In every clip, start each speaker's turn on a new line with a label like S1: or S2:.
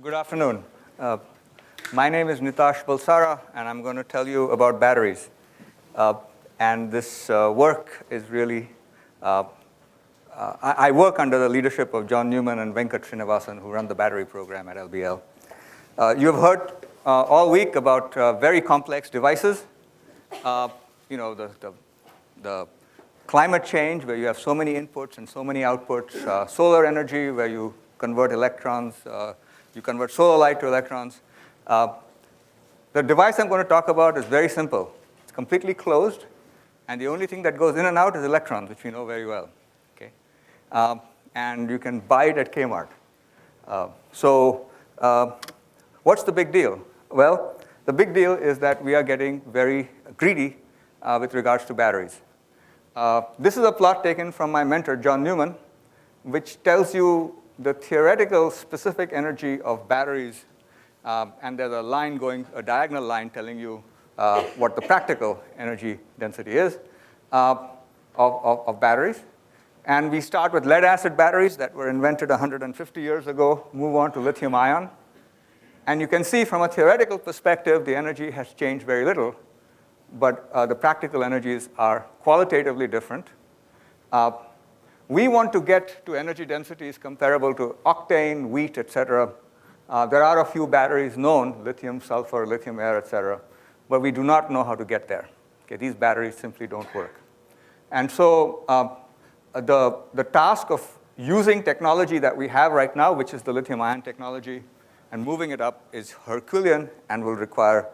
S1: Good afternoon. My name is Nitash Balsara, and I'm going to tell you about batteries. And this work is really, I work under the leadership of John Newman and Venkat Srinivasan, who run the battery program at LBL. You have heard all week about very complex devices. The climate change, where you have so many inputs and so many outputs. Solar energy, where you convert electrons. You convert solar light to electrons. The device I'm going to talk about is very simple. It's completely closed, and the only thing that goes in and out is electrons, which we know very well. Okay? And you can buy it at Kmart. What's the big deal? Well, the big deal is that we are getting very greedy with regards to batteries. This is a plot taken from my mentor, John Newman, which tells you the theoretical specific energy of batteries, and there's a diagonal line telling you what the practical energy density is of batteries. And we start with lead-acid batteries that were invented 150 years ago, move on to lithium-ion. And you can see from a theoretical perspective, the energy has changed very little, but the practical energies are qualitatively different. We want to get to energy densities comparable to octane, wheat, et cetera. There are a few batteries known, lithium, sulfur, lithium air, et cetera, but we do not know how to get there. Okay, these batteries simply don't work. And so the task of using technology that we have right now, which is the lithium-ion technology, and moving it up is Herculean and will require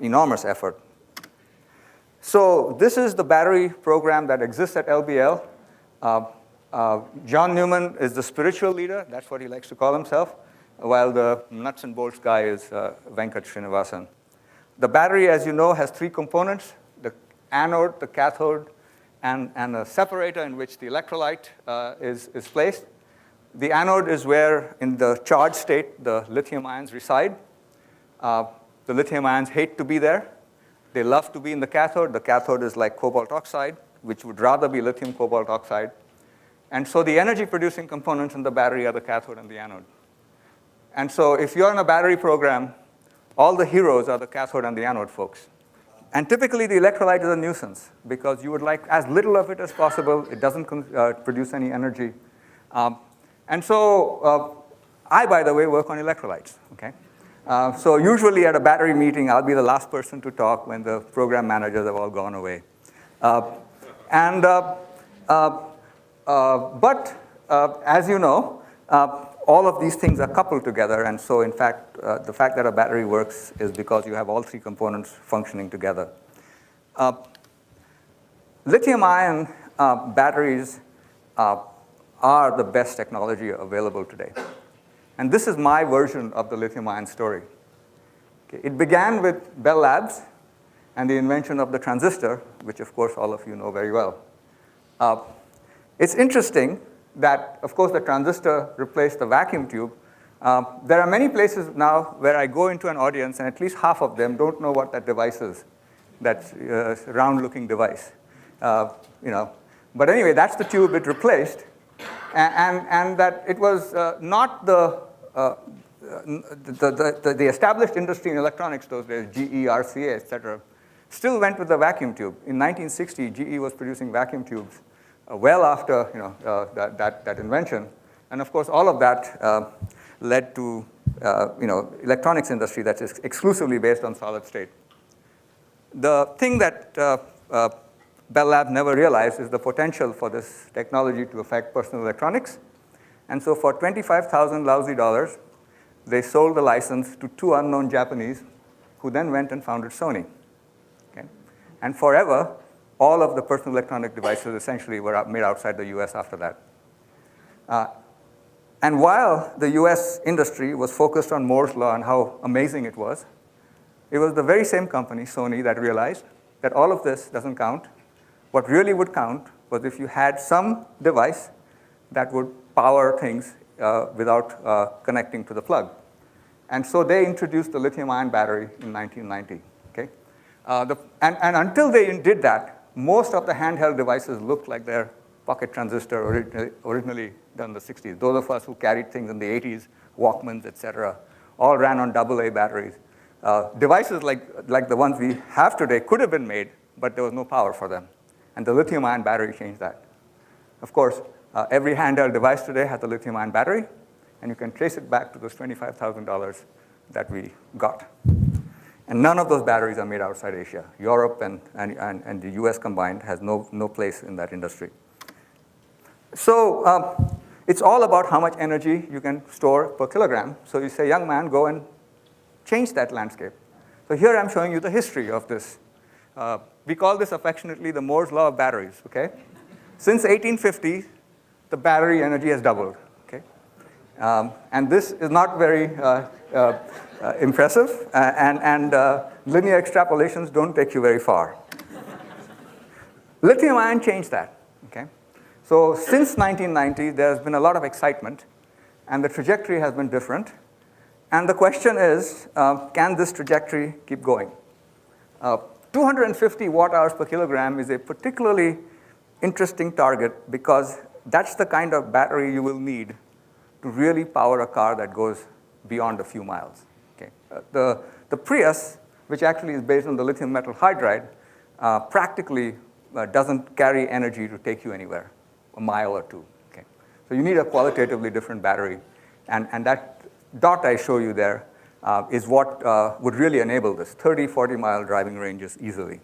S1: enormous effort. So this is the battery program that exists at LBL. John Newman is the spiritual leader. That's what he likes to call himself, while the nuts and bolts guy is Venkat Srinivasan. The battery, as you know, has three components: the anode, the cathode, and a separator in which the electrolyte is placed. The anode is where, in the charged state, the lithium ions reside. The lithium ions hate to be there. They love to be in the cathode. The cathode is like cobalt oxide, which would rather be lithium cobalt oxide. And so the energy-producing components in the battery are the cathode and the anode. And so if you're in a battery program, all the heroes are the cathode and the anode folks. And typically, the electrolyte is a nuisance, because you would like as little of it as possible. It doesn't produce any energy. And so I, by the way, work on electrolytes. Okay? So usually at a battery meeting, I'll be the last person to talk when the program managers have all gone away. But as you know, all of these things are coupled together. And so, in fact, the fact that a battery works is because you have all three components functioning together. Lithium-ion batteries are the best technology available today. And this is my version of the lithium-ion story. Okay, it began with Bell Labs and the invention of the transistor, which, of course, all of you know very well. It's interesting that, of course, the transistor replaced the vacuum tube. There are many places now where I go into an audience, and at least half of them don't know what that device is, that round-looking device. But anyway, that's the tube it replaced, and that it was not the established industry in electronics those days, GE, RCA, et cetera, still went with the vacuum tube. In 1960, GE was producing vacuum tubes well after that invention. And of course, all of that led to electronics industry that's exclusively based on solid state. The thing that Bell Labs never realized is the potential for this technology to affect personal electronics. And so for $25,000 lousy dollars, they sold the license to two unknown Japanese, who then went and founded Sony. Okay? And forever, all of the personal electronic devices essentially were made outside the US after that. And while the US industry was focused on Moore's law and how amazing it was the very same company, Sony, that realized that all of this doesn't count. What really would count was if you had some device that would power things without connecting to the plug. And so they introduced the lithium-ion battery in 1990. Okay? And until they did that, most of the handheld devices looked like their pocket transistor originally done in the 60s. Those of us who carried things in the 80s, Walkmans, et cetera, all ran on AA batteries. Devices like the ones we have today could have been made, but there was no power for them. And the lithium-ion battery changed that. Of course, every handheld device today has a lithium-ion battery, and you can trace it back to those $25,000 that we got. And none of those batteries are made outside Asia. Europe and the US combined has no place in that industry. So it's all about how much energy you can store per kilogram. So you say, young man, go and change that landscape. So here I'm showing you the history of this. We call this affectionately the Moore's law of batteries, okay? Since 1850, the battery energy has doubled, okay? And this is not very impressive, and linear extrapolations don't take you very far. Lithium-ion changed that, okay? So since 1990, there's been a lot of excitement, and the trajectory has been different. And the question is, can this trajectory keep going? 250 watt-hours per kilogram is a particularly interesting target because that's the kind of battery you will need to really power a car that goes beyond a few miles. Okay. The Prius, which actually is based on the lithium metal hydride, practically doesn't carry energy to take you anywhere, a mile or two. Okay. So you need a qualitatively different battery, and that dot I show you there is what would really enable this, 30, 40-mile driving ranges easily.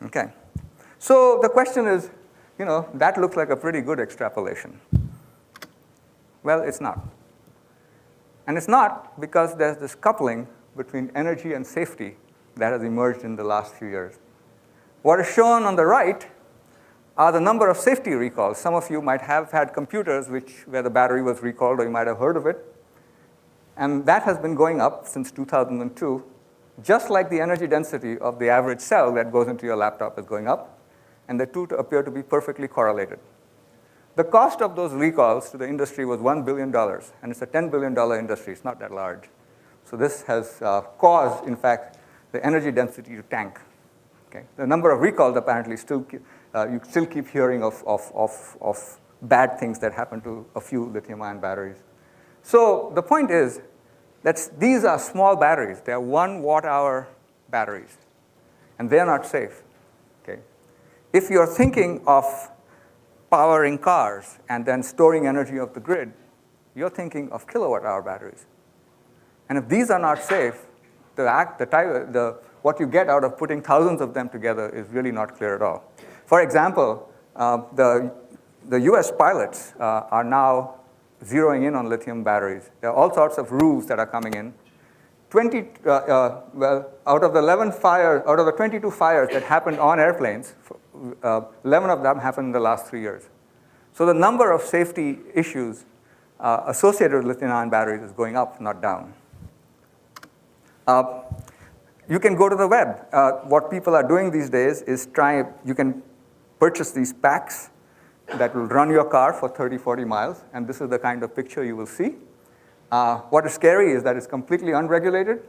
S1: Okay. So the question is, that looks like a pretty good extrapolation. Well, it's not. And it's not because there's this coupling between energy and safety that has emerged in the last few years. What is shown on the right are the number of safety recalls. Some of you might have had computers where the battery was recalled, or you might have heard of it. And that has been going up since 2002, just like the energy density of the average cell that goes into your laptop is going up. And the two appear to be perfectly correlated. The cost of those recalls to the industry was $1 billion, and it's a $10 billion industry. It's not that large. So this has caused, in fact, the energy density to tank. Okay? The number of recalls apparently you still keep hearing of bad things that happen to a few lithium-ion batteries. So the point is that these are small batteries. They are 1 watt-hour batteries, and they are not safe. Okay? If you're thinking of powering cars and then storing energy off the grid, you're thinking of kilowatt-hour batteries. And if these are not safe, what you get out of putting thousands of them together is really not clear at all. For example, the US pilots are now zeroing in on lithium batteries. There are all sorts of rules that are coming in. Out of the 22 fires that happened on airplanes, 11 of them happened in the last 3 years. So the number of safety issues associated with lithium-ion batteries is going up, not down. You can go to the web. What people are doing these days is you can purchase these packs that will run your car for 30, 40 miles, and this is the kind of picture you will see. What is scary is that it's completely unregulated.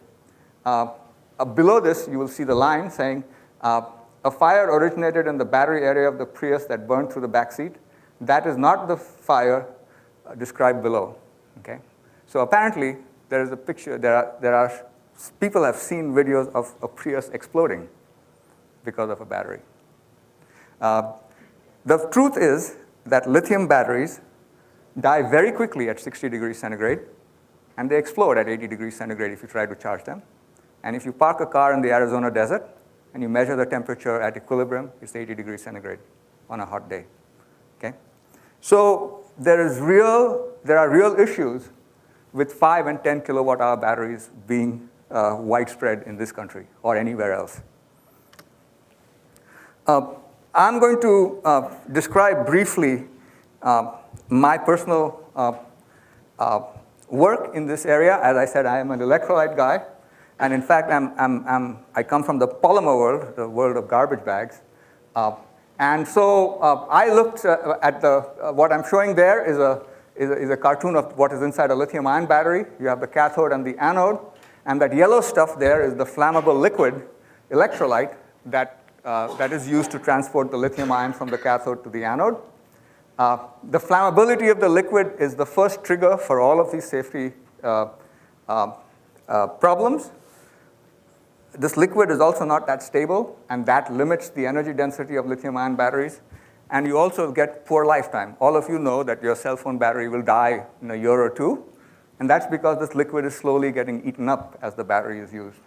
S1: Below this, you will see the line saying, a fire originated in the battery area of the Prius that burned through the back seat. That is not the fire described below. Okay? So apparently, there is a picture. People have seen videos of a Prius exploding because of a battery. The truth is that lithium batteries die very quickly at 60 degrees centigrade, and they explode at 80 degrees centigrade if you try to charge them. And if you park a car in the Arizona desert and you measure the temperature at equilibrium, it's 80 degrees centigrade on a hot day. Okay? So there are real issues with 5 and 10 kilowatt-hour batteries being widespread in this country or anywhere else. I'm going to describe briefly my personal work in this area. As I said, I am an electrolyte guy. And in fact, I come from the polymer world, the world of garbage bags. And so I looked at what I'm showing there is a cartoon of what is inside a lithium-ion battery. You have the cathode and the anode. And that yellow stuff there is the flammable liquid electrolyte that is used to transport the lithium ion from the cathode to the anode. The flammability of the liquid is the first trigger for all of these safety problems. This liquid is also not that stable, and that limits the energy density of lithium-ion batteries. And you also get poor lifetime. All of you know that your cell phone battery will die in a year or two, and that's because this liquid is slowly getting eaten up as the battery is used.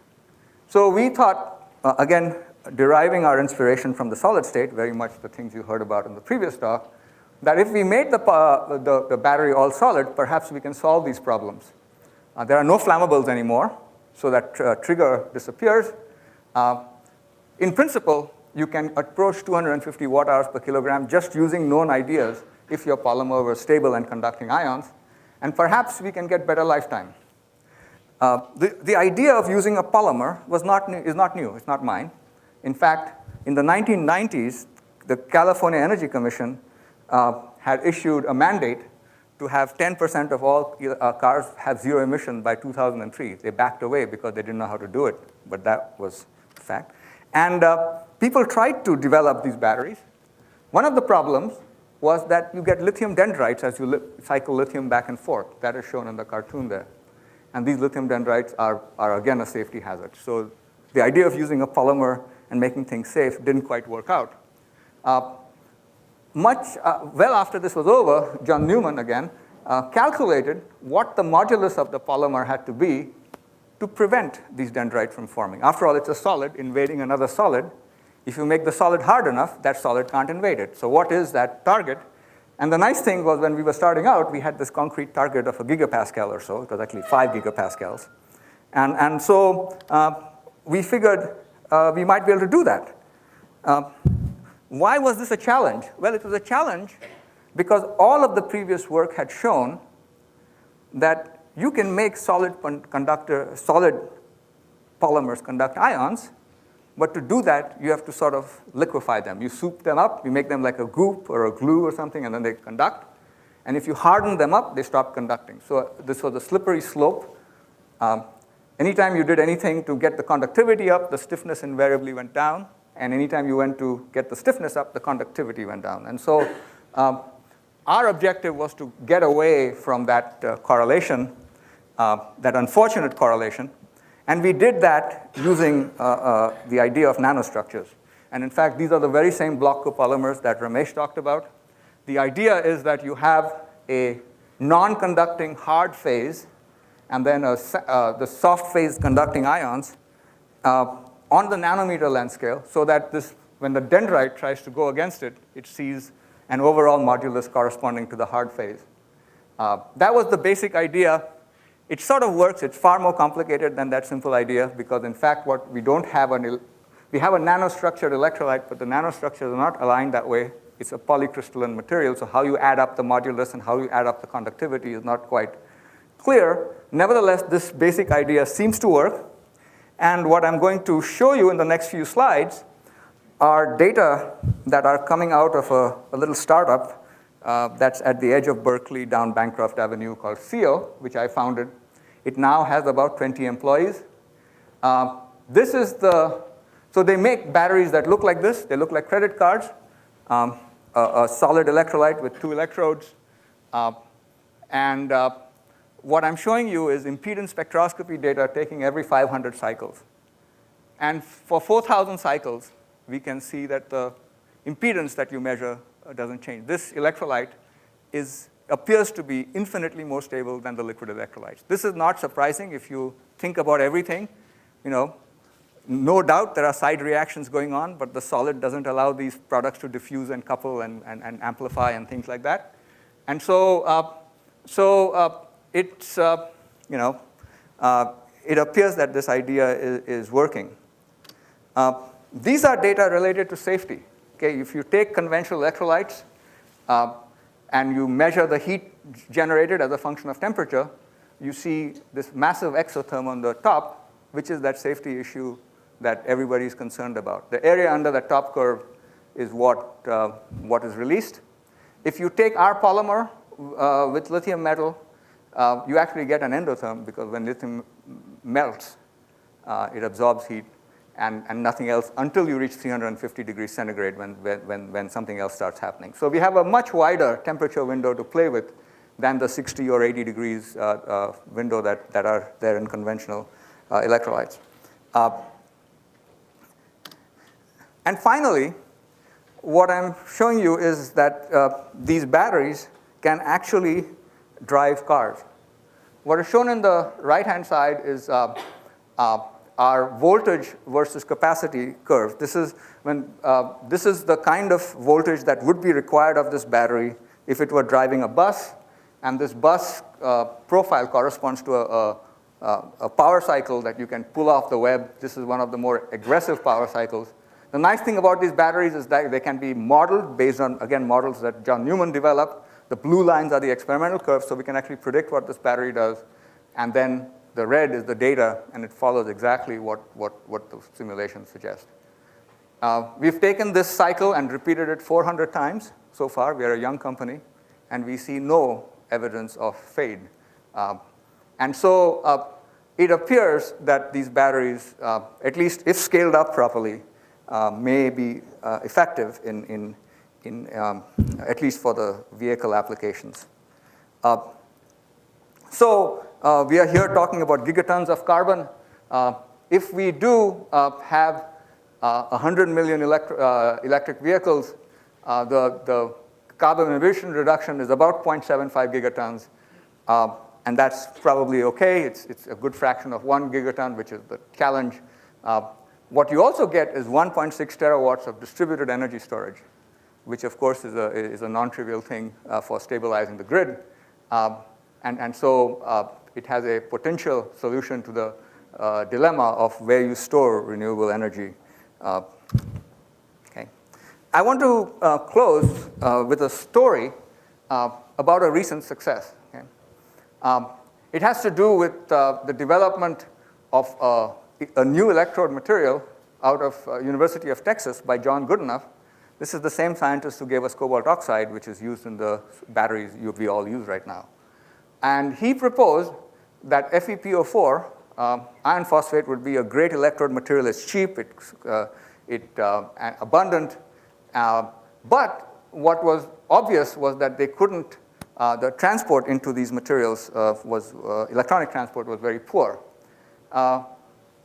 S1: So we thought, again, deriving our inspiration from the solid state, very much the things you heard about in the previous talk, that if we made the battery all solid, perhaps we can solve these problems. There are no flammables anymore, so that trigger disappears. In principle, you can approach 250 watt-hours per kilogram just using known ideas if your polymer were stable and conducting ions, and perhaps we can get better lifetime. The idea of using a polymer is not new, it's not mine. In fact, in the 1990s, the California Energy Commission had issued a mandate to have 10% of all cars have zero emission by 2003. They backed away because they didn't know how to do it, but that was the fact. And people tried to develop these batteries. One of the problems was that you get lithium dendrites as you cycle lithium back and forth. That is shown in the cartoon there. And these lithium dendrites are again, a safety hazard. So the idea of using a polymer and making things safe didn't quite work out. Well after this was over, John Newman, again, calculated what the modulus of the polymer had to be to prevent these dendrites from forming. After all, it's a solid invading another solid. If you make the solid hard enough, that solid can't invade it. So what is that target? And the nice thing was when we were starting out, we had this concrete target of a gigapascal or so. It was actually 5 gigapascals. And so we figured we might be able to do that. Why was this a challenge? Well, it was a challenge because all of the previous work had shown that you can make solid polymers conduct ions, but to do that, you have to sort of liquefy them. You soup them up, you make them like a goop or a glue or something, and then they conduct. And if you harden them up, they stop conducting. So this was a slippery slope. Anytime you did anything to get the conductivity up, the stiffness invariably went down. And anytime you went to get the stiffness up, the conductivity went down. And so our objective was to get away from that correlation, that unfortunate correlation. And we did that using the idea of nanostructures. And in fact, these are the very same block copolymers that Ramesh talked about. The idea is that you have a non-conducting hard phase and then the soft phase conducting ions on the nanometer length scale, so that when the dendrite tries to go against it, it sees an overall modulus corresponding to the hard phase. That was the basic idea. It sort of works. It's far more complicated than that simple idea because, in fact, what we don't have we have a nanostructured electrolyte, but the nanostructures are not aligned that way. It's a polycrystalline material, so how you add up the modulus and how you add up the conductivity is not quite clear. Nevertheless, this basic idea seems to work. And what I'm going to show you in the next few slides are data that are coming out of a little startup that's at the edge of Berkeley down Bancroft Avenue called CO, which I founded. It now has about 20 employees. So they make batteries that look like this. They look like credit cards, a solid electrolyte with 2 electrodes. What I'm showing you is impedance spectroscopy data taking every 500 cycles. And for 4,000 cycles, we can see that the impedance that you measure doesn't change. This electrolyte appears to be infinitely more stable than the liquid electrolytes. This is not surprising if you think about everything. No doubt there are side reactions going on, but the solid doesn't allow these products to diffuse and couple and amplify and things like that. And so, it appears that this idea is working. These are data related to safety. Okay, if you take conventional electrolytes and you measure the heat generated as a function of temperature, you see this massive exotherm on the top, which is that safety issue that everybody is concerned about. The area under the top curve is what is released. If you take our polymer with lithium metal, you actually get an endotherm because when lithium melts, it absorbs heat and nothing else until you reach 350 degrees centigrade when something else starts happening. So we have a much wider temperature window to play with than the 60 or 80 degrees window that are there in conventional electrolytes. And finally, what I'm showing you is that these batteries can actually drive cars. What is shown in the right-hand side is our voltage versus capacity curve. This is the kind of voltage that would be required of this battery if it were driving a bus, and this bus profile corresponds to a power cycle that you can pull off the web. This is one of the more aggressive power cycles. The nice thing about these batteries is that they can be modeled based on, again, models that John Newman developed. The blue lines are the experimental curves, so we can actually predict what this battery does. And then the red is the data, and it follows exactly what the simulations suggest. We've taken this cycle and repeated it 400 times so far. We are a young company, and we see no evidence of fade. And so it appears that these batteries, at least if scaled up properly, may be effective in at least for the vehicle applications. So we are here talking about gigatons of carbon. If we do have 100 million electric vehicles, the carbon emission reduction is about 0.75 gigatons. And that's probably okay. It's a good fraction of 1 gigaton, which is the challenge. What you also get is 1.6 terawatts of distributed energy storage, which of course is a non-trivial thing for stabilizing the grid. And so it has a potential solution to the dilemma of where you store renewable energy. Okay. I want to close with a story about a recent success. Okay. It has to do with the development of a new electrode material out of University of Texas by John Goodenough. This is the same scientist who gave us cobalt oxide, which is used in the batteries we all use right now. And he proposed that FePO4, iron phosphate, would be a great electrode material. It's cheap, it's abundant. But what was obvious was that they couldn't, the transport into these materials electronic transport was very poor.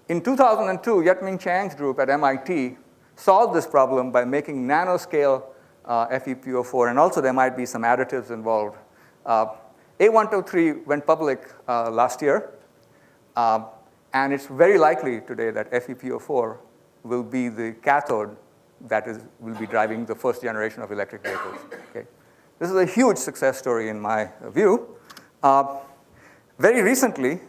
S1: In 2002, Yet-Ming Chang's group at MIT solved this problem by making nanoscale FePO4, and also there might be some additives involved. A123 went public last year, and it's very likely today that FePO4 will be the cathode that will be driving the first generation of electric vehicles. Okay? This is a huge success story in my view. Very recently,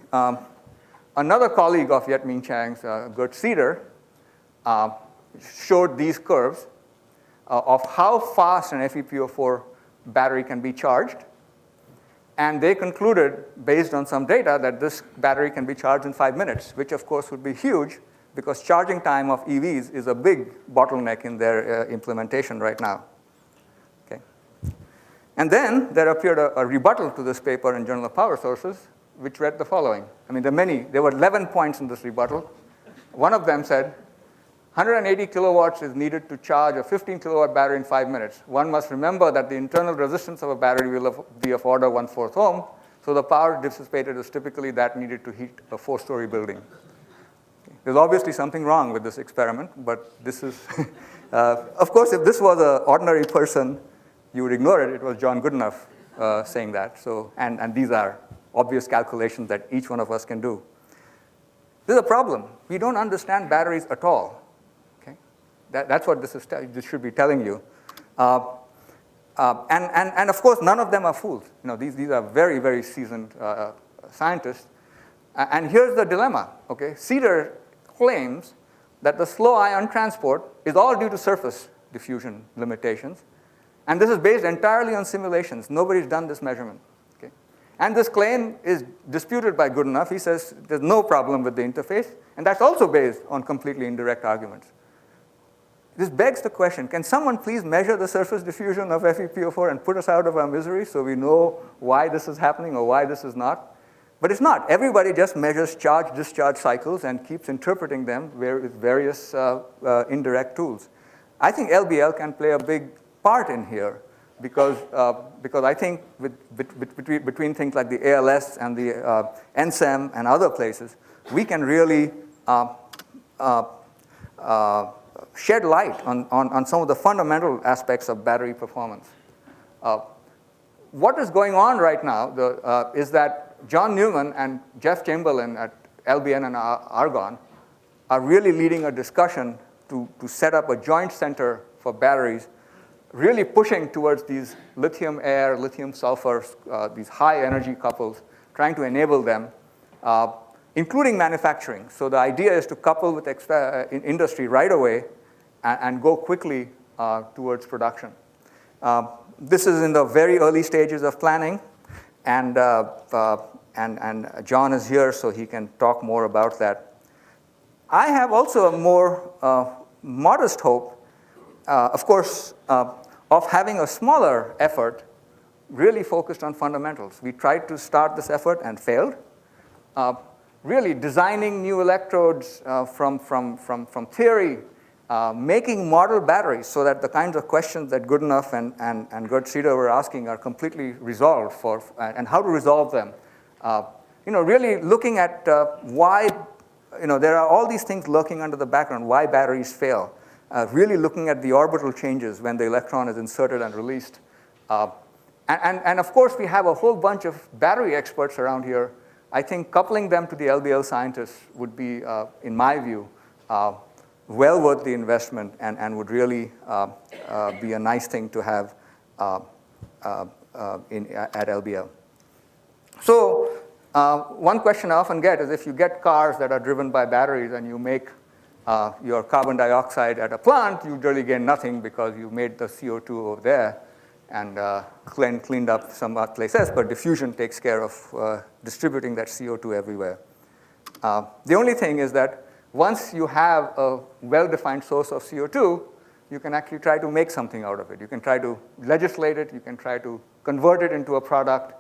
S1: another colleague of Yet-Ming Chang's, Gert Cedar, showed these curves of how fast an FePO4 battery can be charged. And they concluded, based on some data, that this battery can be charged in 5 minutes, which of course would be huge because charging time of EVs is a big bottleneck in their implementation right now. Okay. And then there appeared a rebuttal to this paper in Journal of Power Sources, which read the following. I mean, there were 11 points in this rebuttal. One of them said, 180 kilowatts is needed to charge a 15 kilowatt battery in 5 minutes. One must remember that the internal resistance of a battery will be of order 1/4 ohm, so the power dissipated is typically that needed to heat a 4-story building. There's obviously something wrong with this experiment, but this is, of course, if this was an ordinary person, you would ignore it. It was John Goodenough saying that. So, and these are obvious calculations that each one of us can do. This is a problem. We don't understand batteries at all. Okay? That's what this should be telling you. And of course, none of them are fools. You know, these are very, very seasoned scientists. And here's the dilemma. Okay? Cedar claims that the slow ion transport is all due to surface diffusion limitations. And this is based entirely on simulations. Nobody's done this measurement. Okay? And this claim is disputed by Goodenough. He says there's no problem with the interface. And that's also based on completely indirect arguments. This begs the question, can someone please measure the surface diffusion of FePO4 and put us out of our misery so we know why this is happening or why this is not? But it's not. Everybody just measures charge-discharge cycles and keeps interpreting them with various indirect tools. I think LBL can play a big part in here. because I think between things like the ALS and the NSEM and other places, we can really shed light on some of the fundamental aspects of battery performance. What is going on right now is that John Newman and Jeff Chamberlain at LBN and Argonne are really leading a discussion to set up a joint center for batteries, really pushing towards these lithium-air, lithium-sulfur, these high-energy couples, trying to enable them, including manufacturing. So the idea is to couple with industry right away and go quickly towards production. This is in the very early stages of planning, and John is here, so he can talk more about that. I have also a more modest hope, of course, of having a smaller effort really focused on fundamentals. We tried to start this effort and failed. Really designing new electrodes from theory, making model batteries so that the kinds of questions that Goodenough and Gert Cedar were asking are completely resolved and how to resolve them. Really looking at why, there are all these things lurking under the background, why batteries fail. Really looking at the orbital changes when the electron is inserted and released. And of course, we have a whole bunch of battery experts around here. I think coupling them to the LBL scientists would be, in my view, well worth the investment and would really be a nice thing to have at LBL. So one question I often get is if you get cars that are driven by batteries and you make your carbon dioxide at a plant, you really gain nothing because you made the CO2 over there and cleaned up some places, but diffusion takes care of distributing that CO2 everywhere. The only thing is that once you have a well-defined source of CO2, you can actually try to make something out of it. You can try to legislate it. You can try to convert it into a product.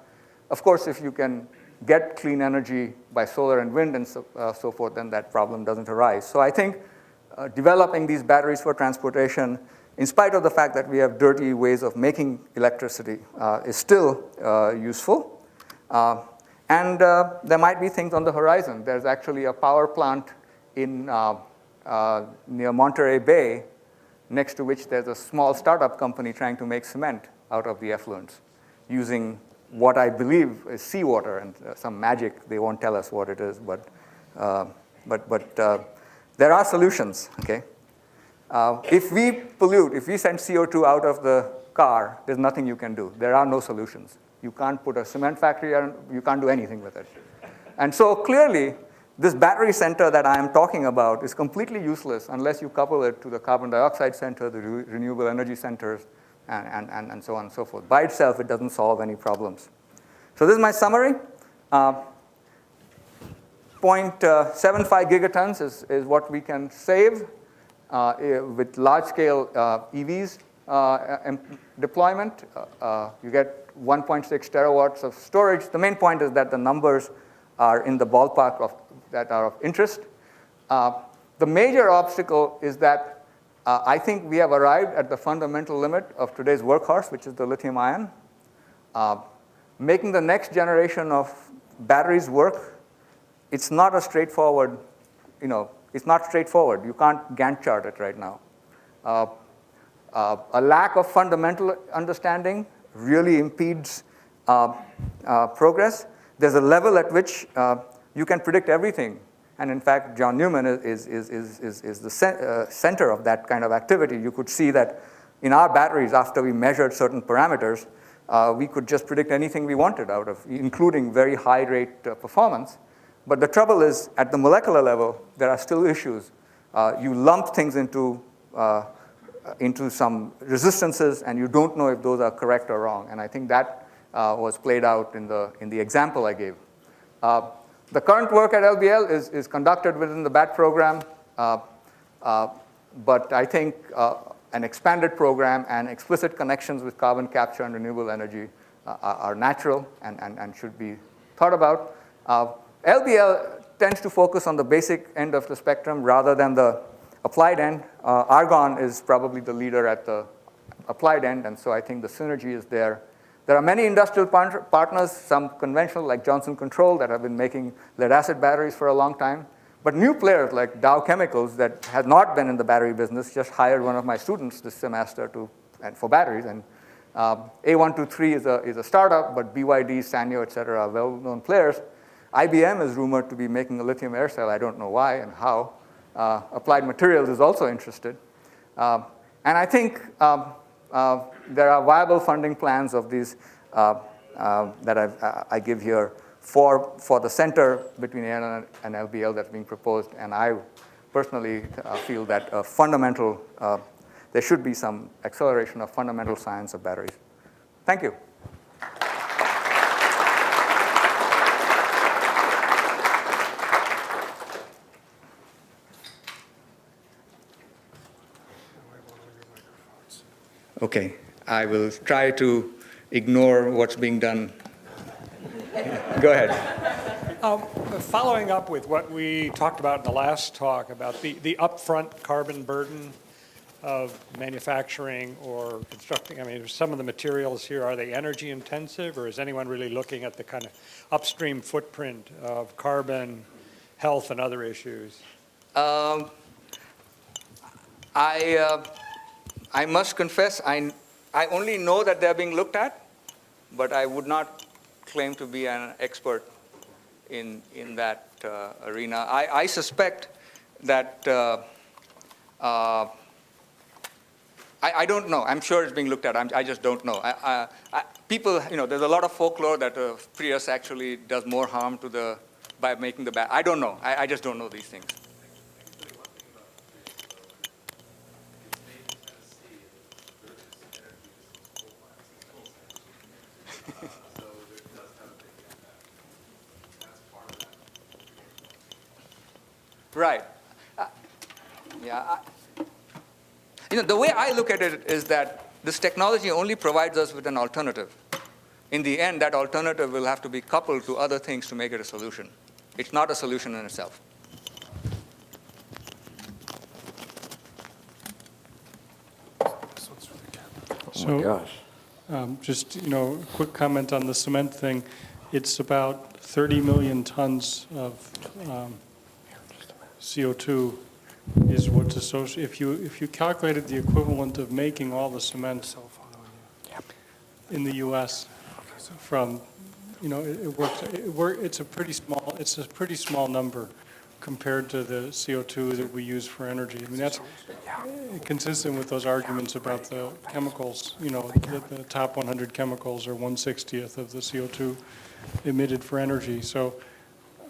S1: Of course, if you can get clean energy by solar and wind and so forth, then that problem doesn't arise. So I think developing these batteries for transportation, in spite of the fact that we have dirty ways of making electricity, is still useful. And there might be things on the horizon. There's actually a power plant near Monterey Bay, next to which there's a small startup company trying to make cement out of the effluents using what I believe is seawater and some magic. They won't tell us what it is, but there are solutions, okay? If we pollute, if we send CO2 out of the car, there's nothing you can do. There are no solutions. You can't put a cement factory on, you can't do anything with it. And so clearly, this battery center that I am talking about is completely useless unless you couple it to the carbon dioxide center, the renewable energy centers, and so on and so forth. By itself, it doesn't solve any problems. So this is my summary. 0.75 gigatons is what we can save with large-scale EVs deployment. You get 1.6 terawatts of storage. The main point is that the numbers are in the ballpark that are of interest. The major obstacle is that I think we have arrived at the fundamental limit of today's workhorse, which is the lithium-ion. Making the next generation of batteries work, it's not a straightforward, it's not straightforward. You can't Gantt chart it right now. A lack of fundamental understanding really impedes progress. There's a level at which you can predict everything. And in fact, John Newman is the center of that kind of activity. You could see that in our batteries, after we measured certain parameters, we could just predict anything we wanted out of, including very high rate performance. But the trouble is, at the molecular level, there are still issues. You lump things into some resistances, and you don't know if those are correct or wrong. And I think that was played out in the example I gave. The current work at LBL is conducted within the BAT program, but I think an expanded program and explicit connections with carbon capture and renewable energy are natural and should be thought about. LBL tends to focus on the basic end of the spectrum rather than the applied end. Argonne is probably the leader at the applied end, and so I think the synergy is there. There are many industrial partners, some conventional like Johnson Control that have been making lead-acid batteries for a long time. But new players like Dow Chemicals that has not been in the battery business just hired one of my students this semester for batteries. And A123 is a startup, but BYD, Sanyo, et cetera, are well-known players. IBM is rumored to be making a lithium air cell. I don't know why and how. Applied Materials is also interested. And I think there are viable funding plans of these that I give here for the center between AN and LBL that's being proposed. And I personally feel that there should be some acceleration of fundamental science of batteries. Thank you. Okay, I will try to ignore what's being done. Go ahead.
S2: Following up with what we talked about in the last talk about the upfront carbon burden of manufacturing or constructing, I mean, some of the materials here, are they energy intensive, or is anyone really looking at the kind of upstream footprint of carbon, health, and other issues?
S1: I must confess, I only know that they're being looked at, but I would not claim to be an expert in that arena. I suspect that I don't know. I'm sure it's being looked at. I just don't know. People, there's a lot of folklore that Prius actually does more harm to by making the battery. I don't know. I just don't know these things. Right. Yeah. The way I look at it is that this technology only provides us with an alternative. In the end, that alternative will have to be coupled to other things to make it a solution. It's not a solution in itself.
S2: So, just a quick comment on the cement thing. It's about 30 million tons of CO2 is what's associated. If you calculated the equivalent of making all the cement in the U.S. from, it's a pretty small number compared to the CO2 that we use for energy. I mean, that's consistent with those arguments about the chemicals. The top 100 chemicals are 1/60th of the CO2 emitted for energy. So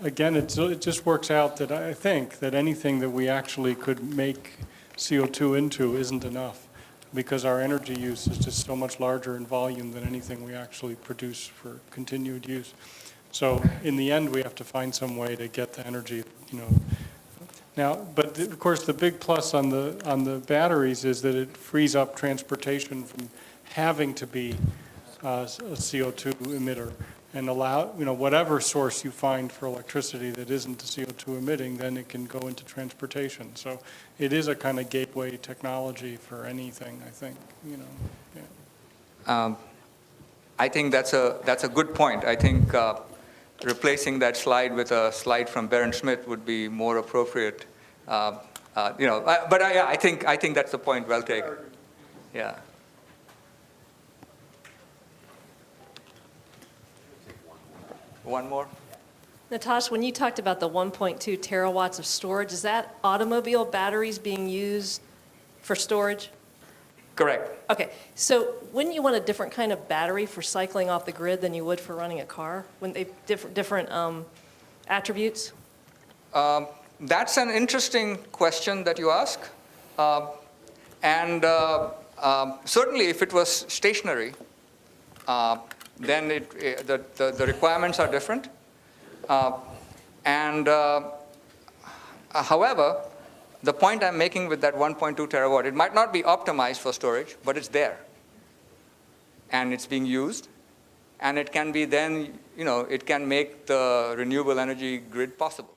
S2: again, it just works out that I think that anything that we actually could make CO2 into isn't enough, because our energy use is just so much larger in volume than anything we actually produce for continued use. So in the end, we have to find some way to get the energy, Now, but of course, the big plus on the batteries is that it frees up transportation from having to be a CO2 emitter, and allow, whatever source you find for electricity that isn't CO2 emitting, then it can go into transportation. So it is a kind of gateway technology for anything, I think, Yeah.
S1: I think that's a good point. I think replacing that slide with a slide from Baron Schmidt would be more appropriate. But I think that's the point well taken. Yeah. One more.
S3: Nitash, when you talked about the 1.2 terawatts of storage, is that automobile batteries being used for storage?
S1: Correct.
S3: Okay, so wouldn't you want a different kind of battery for cycling off the grid than you would for running a car? Wouldn't they different attributes?
S1: That's an interesting question that you ask. Certainly if it was stationary, then the requirements are different. However, the point I'm making with that 1.2 terawatt, it might not be optimized for storage, but it's there. And it's being used. And it can be then, it can make the renewable energy grid possible.